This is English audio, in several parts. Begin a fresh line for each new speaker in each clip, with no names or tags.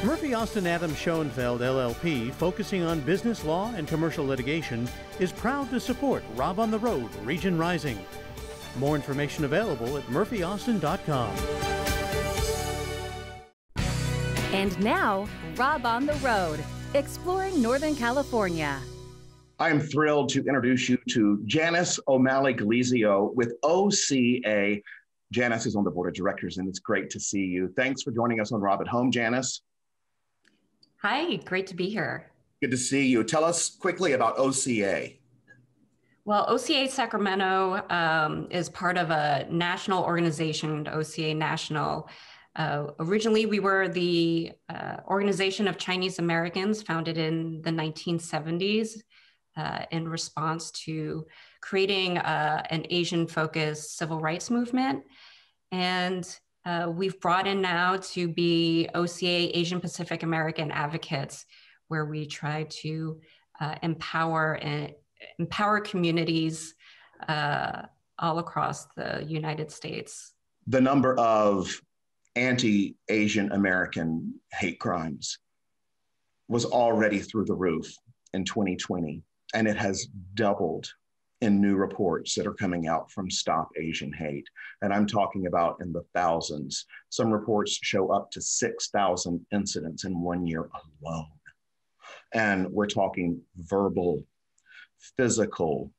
Murphy Austin Adams Schoenfeld LLP, focusing on business law and commercial litigation, is proud to support Rob on the Road, Region Rising. More information available at murphyaustin.com.
And now, Rob on the Road, exploring Northern California.
I am thrilled to introduce you to Janice O'Malley Galizio with OCA. Janice is on the board of directors, and it's great to see you. Thanks for joining us on Rob at Home, Janice.
Hi, great to be here.
Good to see you. Tell us quickly about OCA.
Well, OCA Sacramento is part of a national organization, OCA National. Originally, we were the organization of Chinese Americans founded in the 1970s in response to creating an Asian-focused civil rights movement. And we've brought in now to be OCA Asian Pacific American Advocates, where we try to empower communities all across the United States.
The number of anti-Asian American hate crimes was already through the roof in 2020, and it has doubled in new reports that are coming out from Stop Asian Hate. And I'm talking about in the thousands. Some reports show up to 6,000 incidents in 1 year alone. And we're talking verbal, physical,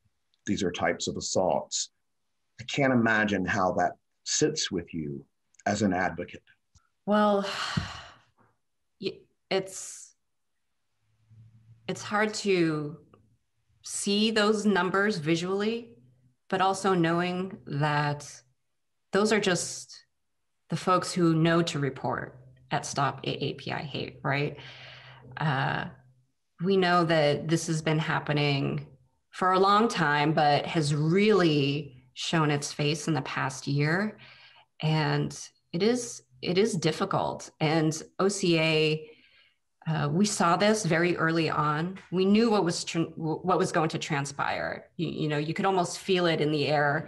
these are types of assaults. I can't imagine how that sits with you as an advocate.
Well, it's hard to see those numbers visually, but also knowing that those are just the folks who know to report at Stop AAPI Hate, right? We know that this has been happening for a long time, but has really shown its face in the past year. And it is difficult. And OCA, we saw this very early on. We knew what was going to transpire. You could almost feel it in the air.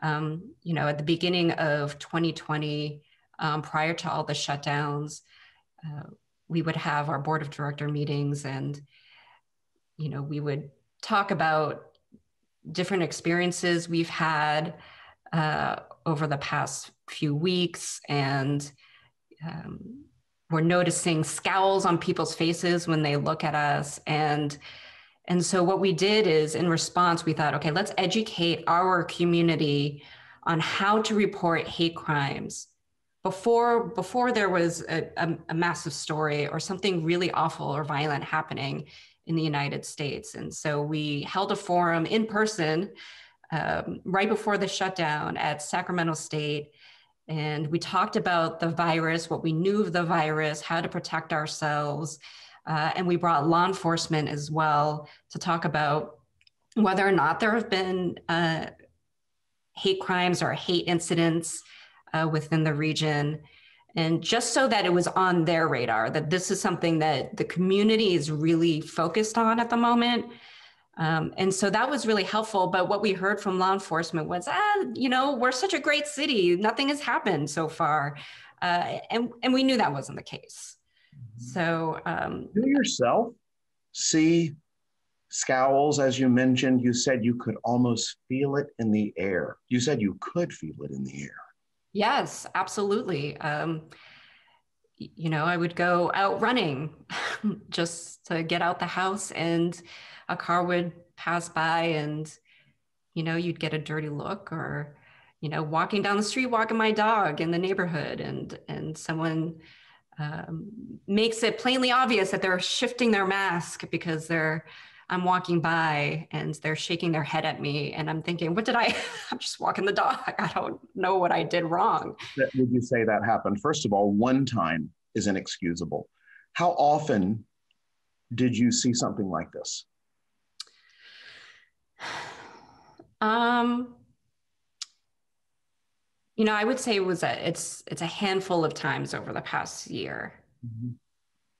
At the beginning of 2020, prior to all the shutdowns, we would have our board of director meetings, and we would talk about different experiences we've had over the past few weeks, and we're noticing scowls on people's faces when they look at us. And so what we did is, in response, we thought, okay, let's educate our community on how to report hate crimes before there was a massive story or something really awful or violent happening in the United States. And so we held a forum in person right before the shutdown at Sacramento State. And we talked about the virus, what we knew of the virus, how to protect ourselves. And we brought law enforcement as well to talk about whether or not there have been hate crimes or hate incidents within the region. And just so that it was on their radar, that this is something that the community is really focused on at the moment. And so that was really helpful. But what we heard from law enforcement was, we're such a great city. Nothing has happened so far. And we knew that wasn't the case. So
you yourself see scowls, as you mentioned. You said you could almost feel it in the air. You said you could feel it in the air.
Yes, absolutely. I would go out running just to get out the house, and a car would pass by, and, you'd get a dirty look, or, walking down the street, walking my dog in the neighborhood, and someone makes it plainly obvious that they're shifting their mask because I'm walking by and they're shaking their head at me. And I'm thinking, I'm just walking the dog. I don't know what I did wrong.
Would you say that happened? First of all, one time is inexcusable. How often did you see something like this?
I would say it's a handful of times over the past year. Mm-hmm.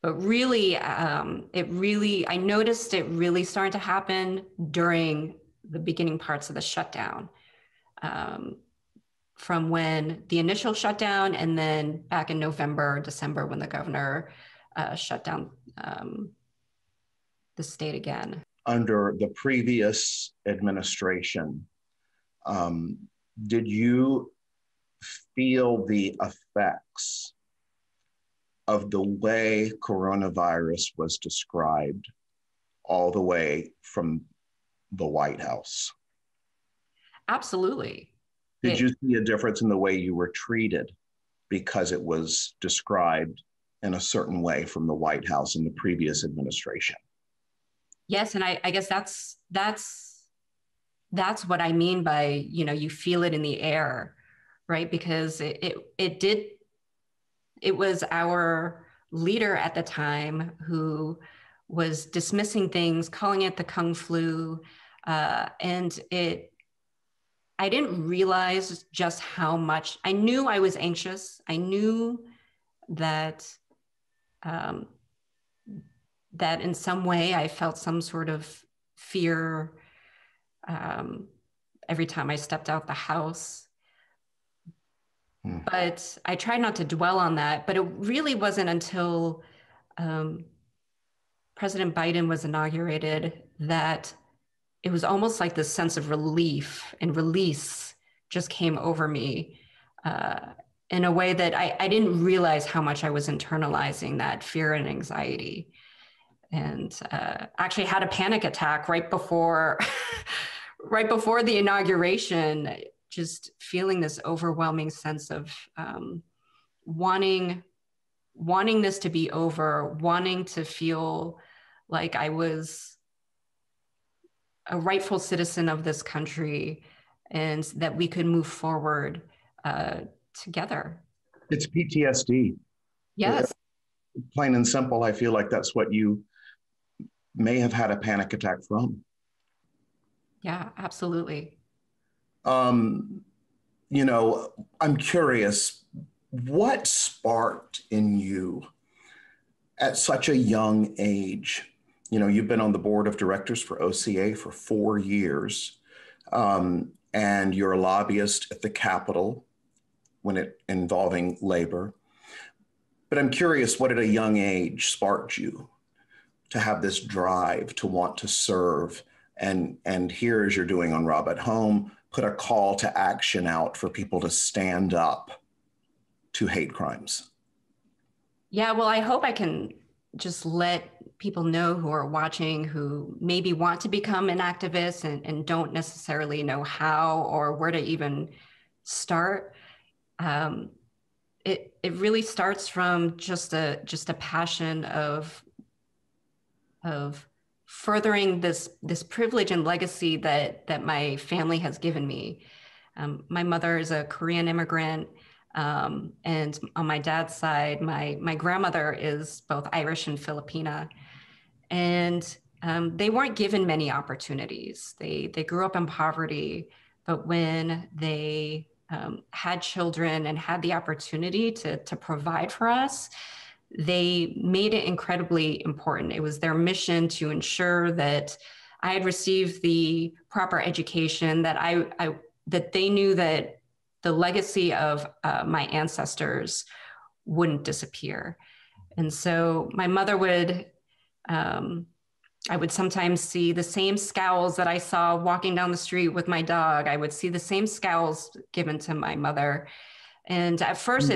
But really, I noticed it really started to happen during the beginning parts of the shutdown, from when the initial shutdown, and then back in November, December, when the governor shut down the state again.
Under the previous administration, did you feel the effects of the way coronavirus was described all the way from the White House?
Absolutely.
Did you see a difference in the way you were treated because it was described in a certain way from the White House in the previous administration?
Yes, and I guess that's what I mean by, you feel it in the air, right? Because it was our leader at the time who was dismissing things, calling it the Kung flu, and I didn't realize just how much. I knew I was anxious. I knew that that in some way I felt some sort of fear every time I stepped out the house. But I tried not to dwell on that. But it really wasn't until President Biden was inaugurated that it was almost like this sense of relief and release just came over me in a way that I didn't realize how much I was internalizing that fear and anxiety. And actually had a panic attack right before the inauguration, just feeling this overwhelming sense of wanting this to be over, wanting to feel like I was a rightful citizen of this country and that we could move forward together.
It's PTSD.
Yes.
Plain and simple, I feel like that's what you may have had a panic attack from.
Yeah, absolutely.
I'm curious, what sparked in you at such a young age? You've been on the board of directors for OCA for 4 years, and you're a lobbyist at the Capitol involving labor. But I'm curious, what at a young age sparked you to have this drive to want to serve? And here, as you're doing on Rob at Home, put a call to action out for people to stand up to hate crimes.
Yeah, well, I hope I can just let people know who are watching, who maybe want to become an activist and don't necessarily know how or where to even start. It really starts from just a passion of furthering this privilege and legacy that my family has given me. My mother is a Korean immigrant, and on my dad's side, my grandmother is both Irish and Filipina, and they weren't given many opportunities. They grew up in poverty, but when they had children and had the opportunity to provide for us, they made it incredibly important. It was their mission to ensure that I had received the proper education, that that they knew that the legacy of my ancestors wouldn't disappear. And so my mother I would sometimes see the same scowls that I saw walking down the street with my dog. I would see the same scowls given to my mother. And at first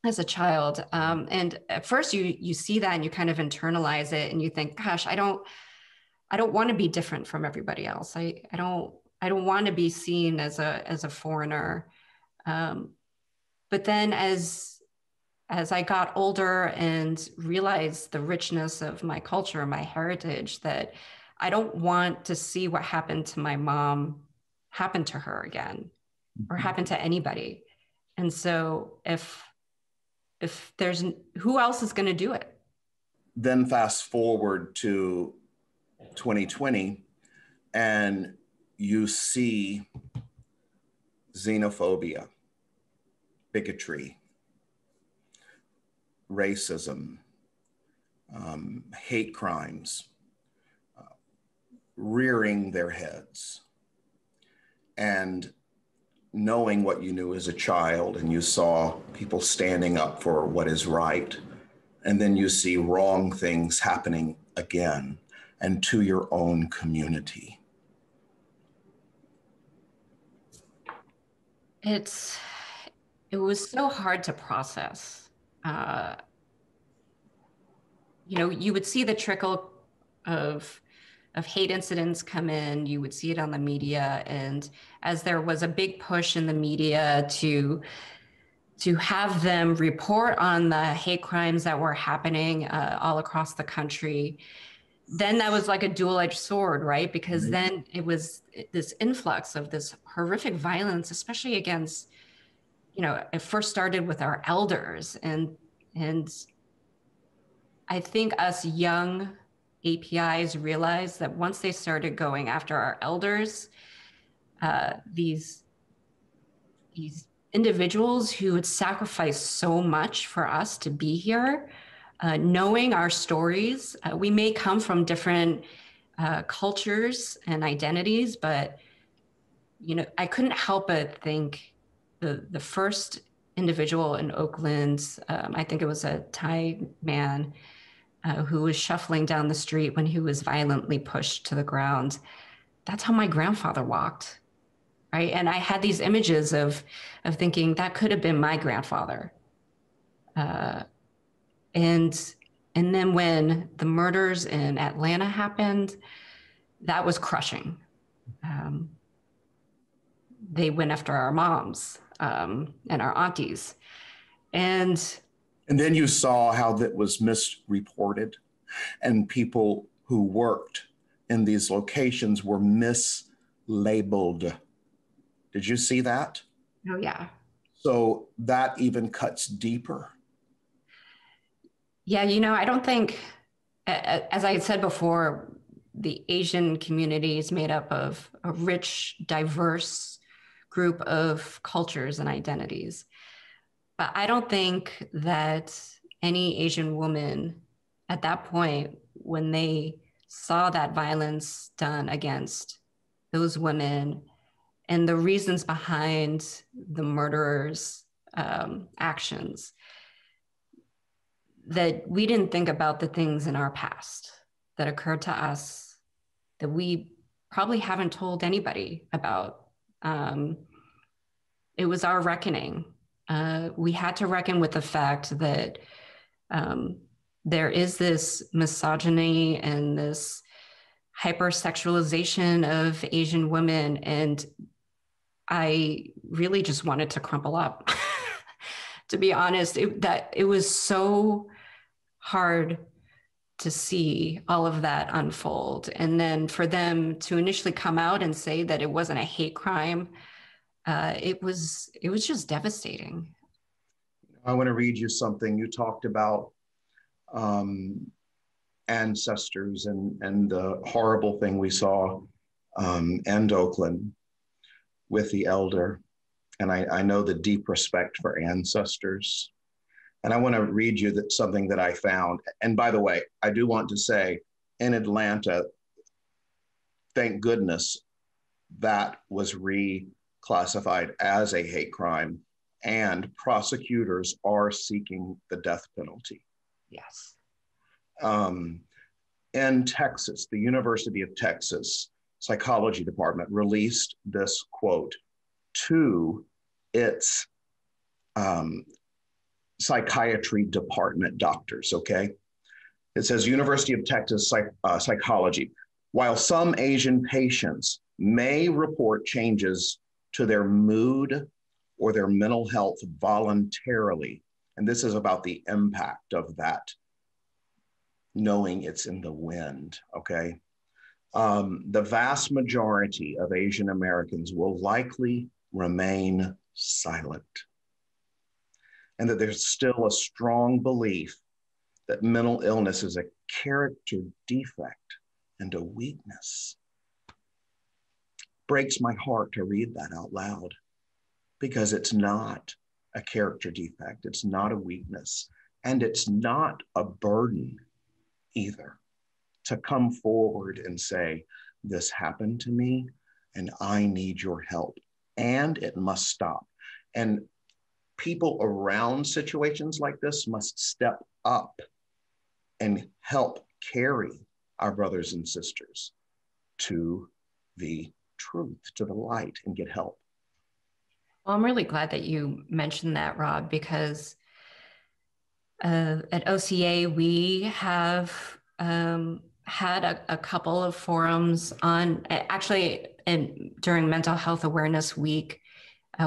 as a child. And at first you see that and you kind of internalize it and you think, gosh, I don't want to be different from everybody else. I don't want to be seen as a foreigner. But then as I got older and realized the richness of my culture, my heritage, that I don't want to see what happened to my mom happen to her again, or happen to anybody. And so if there's, who else is going to do it?
Then fast forward to 2020 and you see xenophobia, bigotry, racism, hate crimes rearing their heads. And knowing what you knew as a child and you saw people standing up for what is right And then you see wrong things happening again and to your own community.
It was so hard to process. You would see the trickle of hate incidents come in. You would see it on the media, and as there was a big push in the media to have them report on the hate crimes that were happening all across the country, then that was like a dual-edged sword, right? Because then it was this influx of this horrific violence, especially against, it first started with our elders, and I think us young APIs realized that once they started going after our elders, these individuals who had sacrificed so much for us to be here, knowing our stories, we may come from different cultures and identities, but I couldn't help but think the first individual in Oakland, I think it was a Thai man, who was shuffling down the street when he was violently pushed to the ground. That's how my grandfather walked, right? And I had these images of thinking that could have been my grandfather. And then when the murders in Atlanta happened, that was crushing. They went after our moms and our aunties. And
then you saw how that was misreported, and people who worked in these locations were mislabeled. Did you see that?
Oh, yeah.
So that even cuts deeper.
Yeah, I don't think, as I had said before, the Asian community is made up of a rich, diverse group of cultures and identities. But I don't think that any Asian woman at that point, when they saw that violence done against those women and the reasons behind the murderers' actions, that we didn't think about the things in our past that occurred to us that we probably haven't told anybody about. It was our reckoning. We had to reckon with the fact that there is this misogyny and this hypersexualization of Asian women. And I really just wanted to crumple up. To be honest, it was so hard to see all of that unfold. And then for them to initially come out and say that it wasn't a hate crime, it was just devastating.
I want to read you something. You talked about ancestors and the horrible thing we saw in Oakland with the elder. And I know the deep respect for ancestors. And I want to read you something that I found. And by the way, I do want to say in Atlanta, thank goodness that was reclassified as a hate crime, and prosecutors are seeking the death penalty.
Yes.
In Texas, the University of Texas psychology department released this quote to its psychiatry department doctors, okay? It says, University of Texas psychology, while some Asian patients may report changes to their mood or their mental health voluntarily, and this is about the impact of that, knowing it's in the wind, okay? The vast majority of Asian Americans will likely remain silent, and that there's still a strong belief that mental illness is a character defect and a weakness. Breaks my heart to read that out loud, because it's not a character defect, it's not a weakness, and it's not a burden either to come forward and say, this happened to me and I need your help and it must stop. And people around situations like this must step up and help carry our brothers and sisters to the truth, to the light, and get help.
Well, I'm really glad that you mentioned that, Rob, because at OCA, we have had a couple of forums on, actually, and during Mental Health Awareness Week,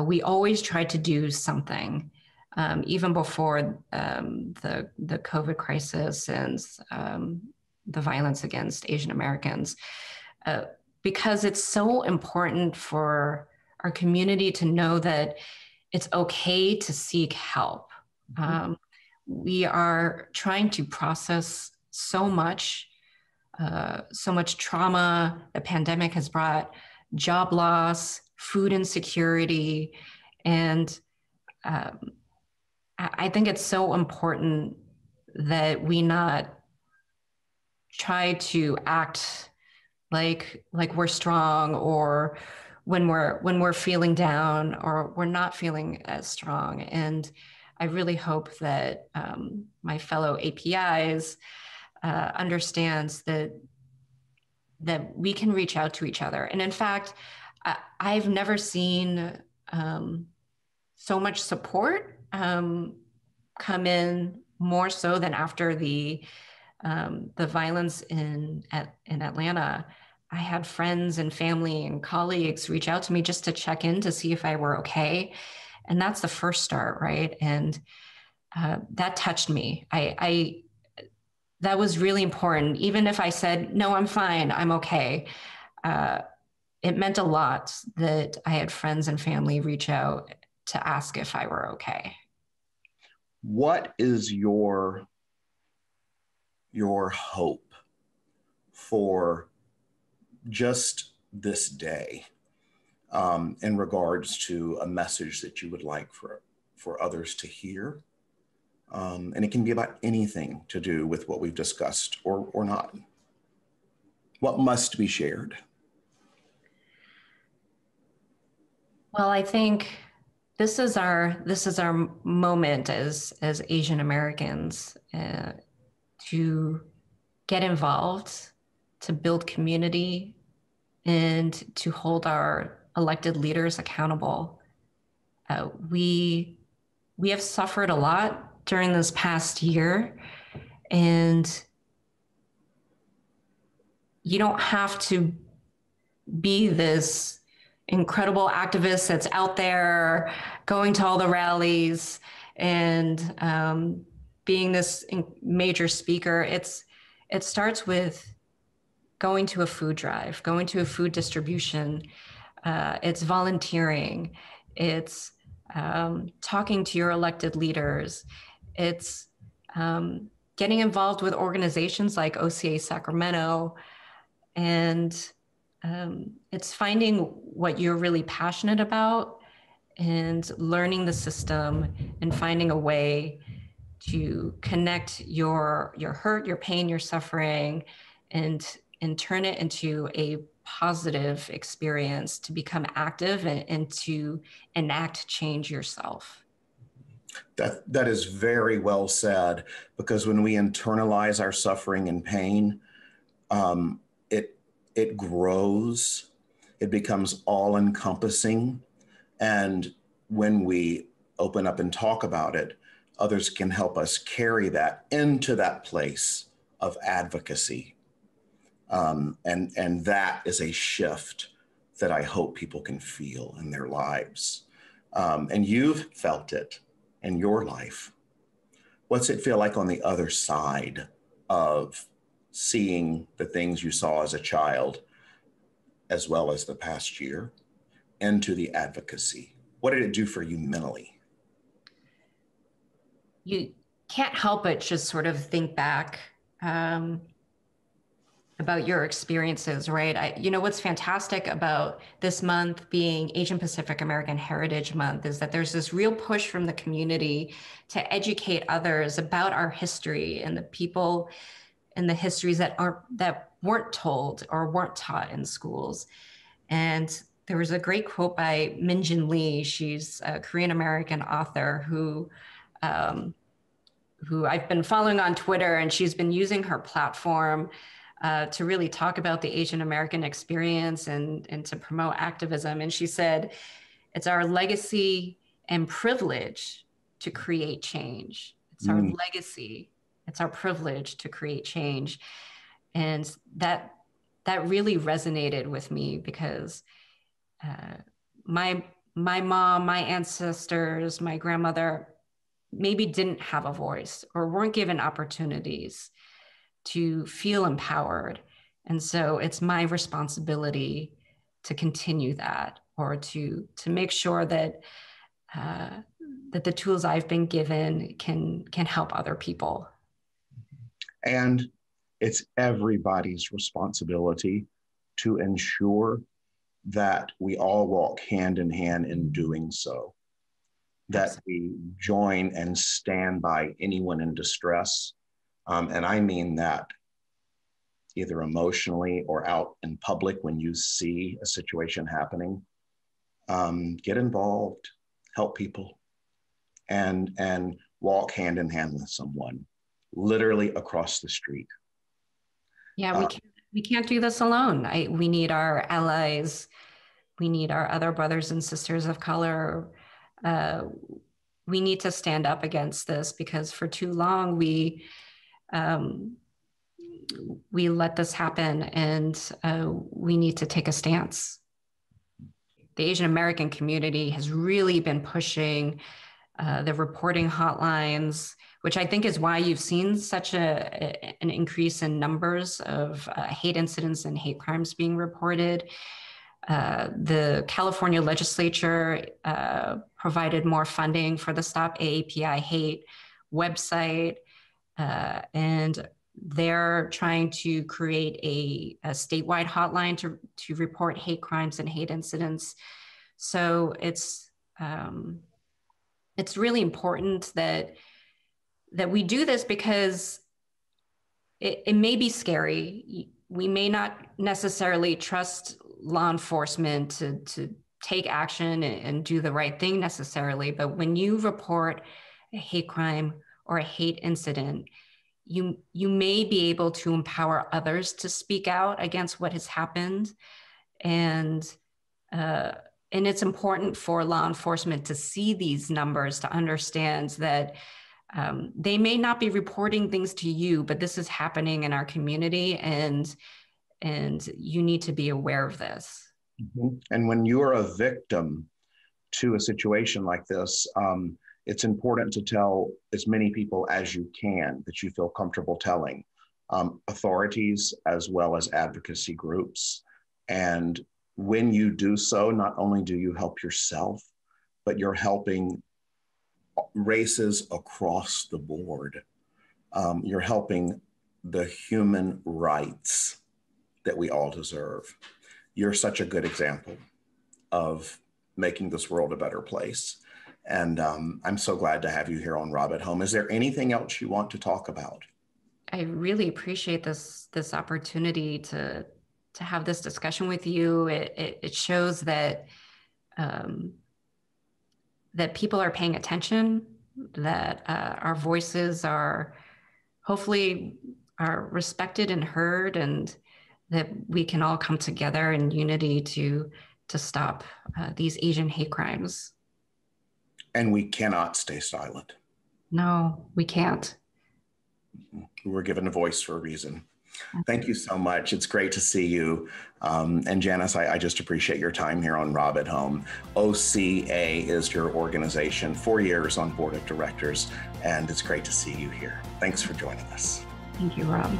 we always tried to do something, even before the COVID crisis and the violence against Asian Americans, because it's so important for our community to know that it's okay to seek help. We are trying to process so much trauma. The pandemic has brought job loss, food insecurity, and I think it's so important that we not try to act like we're strong, or when we're feeling down or we're not feeling as strong. And I really hope that my fellow APIs understands that we can reach out to each other. And in fact, I've never seen so much support come in more so than after the violence in Atlanta. I had friends and family and colleagues reach out to me just to check in to see if I were okay. And that's the first start, right? And that touched me. That was really important. Even if I said, no, I'm fine, I'm okay. It meant a lot that I had friends and family reach out to ask if I were okay.
What is your hope for just this day in regards to a message that you would like for others to hear? And it can be about anything to do with what we've discussed or not. What must be shared?
Well, I think this is our moment as Asian Americans to get involved, to build community, and to hold our elected leaders accountable. We have suffered a lot during this past year, and you don't have to be this incredible activist that's out there going to all the rallies and being this major speaker. It starts with going to a food drive, going to a food distribution. It's volunteering. It's talking to your elected leaders. It's getting involved with organizations like OCA Sacramento. And it's finding what you're really passionate about and learning the system and finding a way to connect your hurt, your pain, your suffering, and turn it into a positive experience to become active and to enact change yourself.
That is very well said, because when we internalize our suffering and pain, it grows, it becomes all-encompassing. And when we open up and talk about it, others can help us carry that into that place of advocacy. And that is a shift that I hope people can feel in their lives. And you've felt it in your life. What's it feel like on the other side of seeing the things you saw as a child, as well as the past year, into the advocacy? What did it do for you mentally?
You can't help but just sort of think back about your experiences, right? What's fantastic about this month being Asian Pacific American Heritage Month is that there's this real push from the community to educate others about our history and the people and the histories that weren't told or weren't taught in schools. And there was a great quote by Min-Jin Lee. She's a Korean-American author who I've been following on Twitter, and she's been using her platform to really talk about the Asian American experience and to promote activism. And she said, it's our legacy and privilege to create change. It's our legacy. It's our privilege to create change. And that really resonated with me because my mom, my ancestors, my grandmother maybe didn't have a voice or weren't given opportunities to feel empowered. And so it's my responsibility to continue that, or to make sure that that the tools I've been given can help other people.
And it's everybody's responsibility to ensure that we all walk hand in hand in doing so, that we join and stand by anyone in distress. And I mean that either emotionally or out in public when you see a situation happening. Get involved, help people, and walk hand in hand with someone, literally across the street.
Yeah, we can't do this alone. We need our allies. We need our other brothers and sisters of color. We need to stand up against this, because for too long we let this happen, and we need to take a stance. The Asian American community has really been pushing the reporting hotlines, which I think is why you've seen such an increase in numbers of hate incidents and hate crimes being reported. The California legislature provided more funding for the Stop AAPI Hate website, and they're trying to create a statewide hotline to report hate crimes and hate incidents. So it's really important that we do this, because it may be scary. We may not necessarily trust law enforcement to take action and do the right thing necessarily, but when you report a hate crime or a hate incident, you may be able to empower others to speak out against what has happened. And it's important for law enforcement to see these numbers, to understand that they may not be reporting things to you, but this is happening in our community, and you need to be aware of this.
Mm-hmm. And when you are a victim to a situation like this, it's important to tell as many people as you can that you feel comfortable telling, authorities as well as advocacy groups. And when you do so, not only do you help yourself, but you're helping races across the board. You're helping the human rights that we all deserve. You're such a good example of making this world a better place. And I'm so glad to have you here on Rob at Home. Is there anything else you want to talk about?
I really appreciate this opportunity to have this discussion with you. It shows that that people are paying attention, that our voices are hopefully respected and heard, and that we can all come together in unity to stop these Asian hate crimes.
And we cannot stay silent.
No, we can't.
We're given a voice for a reason. Thank you so much. It's great to see you. And Janice, I just appreciate your time here on Rob at Home. OCA is your organization, 4 years on board of directors, and it's great to see you here. Thanks for joining us.
Thank you, Rob.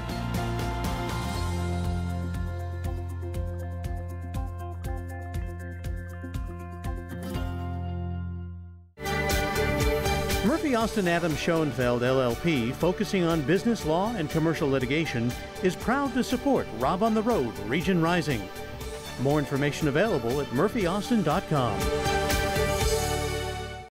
Murphy Austin Adams Schoenfeld LLP, focusing on business law and commercial litigation, is proud to support Rob on the Road, Region Rising. More information available at murphyaustin.com.